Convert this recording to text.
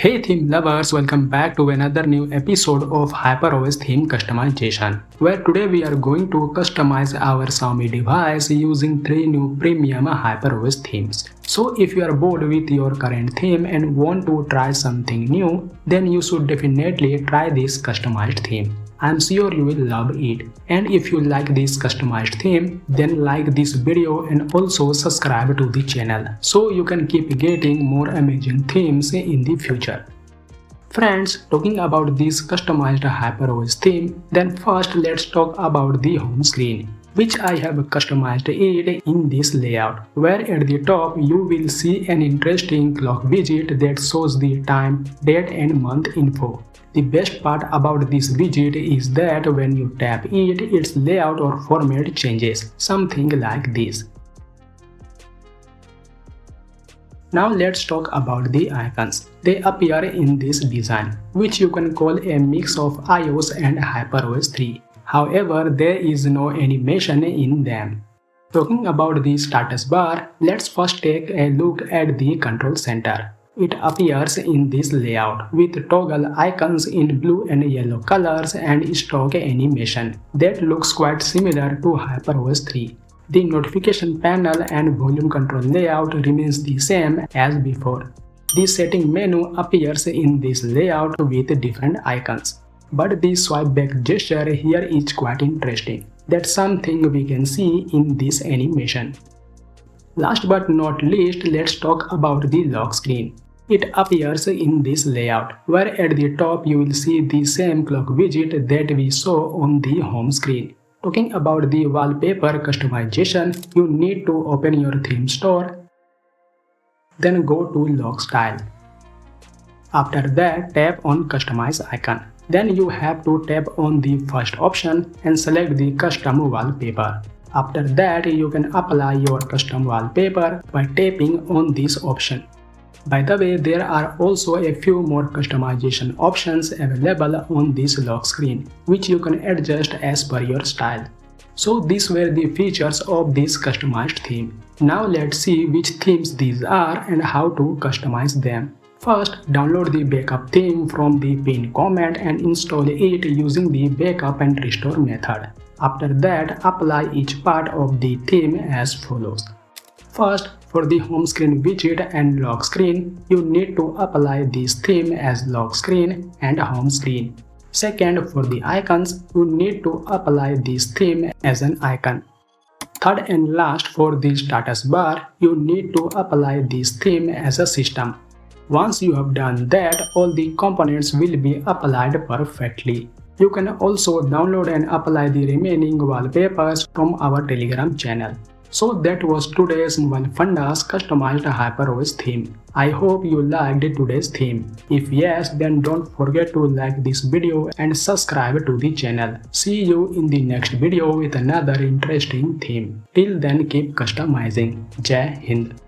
Hey theme lovers, welcome back to another new episode of HyperOS theme customization, where today we are going to customize our Xiaomi device using 3 new premium HyperOS themes. So if you are bored with your current theme and want to try something new, then you should definitely try this customized theme. I'm sure you will love it. And if you like this customized theme, then like this video and also subscribe to the channel so you can keep getting more amazing themes in the future. Friends, talking about this customized HyperOS theme, then first let's talk about the home screen, which I have customized it in this layout, where at the top you will see an interesting clock widget that shows the time, date and month info. The best part about this widget is that when you tap it, its layout or format changes, something like this. Now let's talk about the icons. They appear in this design, which you can call a mix of iOS and HyperOS 3. However, there is no animation in them. Talking about the status bar, let's first take a look at the control center. It appears in this layout with toggle icons in blue and yellow colors and stock animation that looks quite similar to HyperOS 3. The notification panel and volume control layout remains the same as before. The setting menu appears in this layout with different icons. But the swipe back gesture here is quite interesting. That's something we can see in this animation. Last but not least, let's talk about the lock screen. It appears in this layout, where at the top you will see the same clock widget that we saw on the home screen. Talking about the wallpaper customization, you need to open your theme store, then go to lock style. After that, tap on customize icon. Then you have to tap on the first option and select the custom wallpaper. After that, you can apply your custom wallpaper by tapping on this option. By the way, there are also a few more customization options available on this lock screen, which you can adjust as per your style. So these were the features of this customized theme. Now let's see which themes these are and how to customize them. First, download the backup theme from the pinned comment and install it using the backup and restore method. After that, apply each part of the theme as follows. First, for the home screen widget and lock screen, you need to apply this theme as lock screen and home screen. Second, for the icons, you need to apply this theme as an icon. Third and last, for the status bar, you need to apply this theme as a system. Once you have done that, all the components will be applied perfectly. You can also download and apply the remaining wallpapers from our Telegram channel. So that was today's Mobile Funda's customized HyperOS theme. I hope you liked today's theme. If yes, then don't forget to like this video and subscribe to the channel. See you in the next video with another interesting theme. Till then, keep customizing. Jai Hind.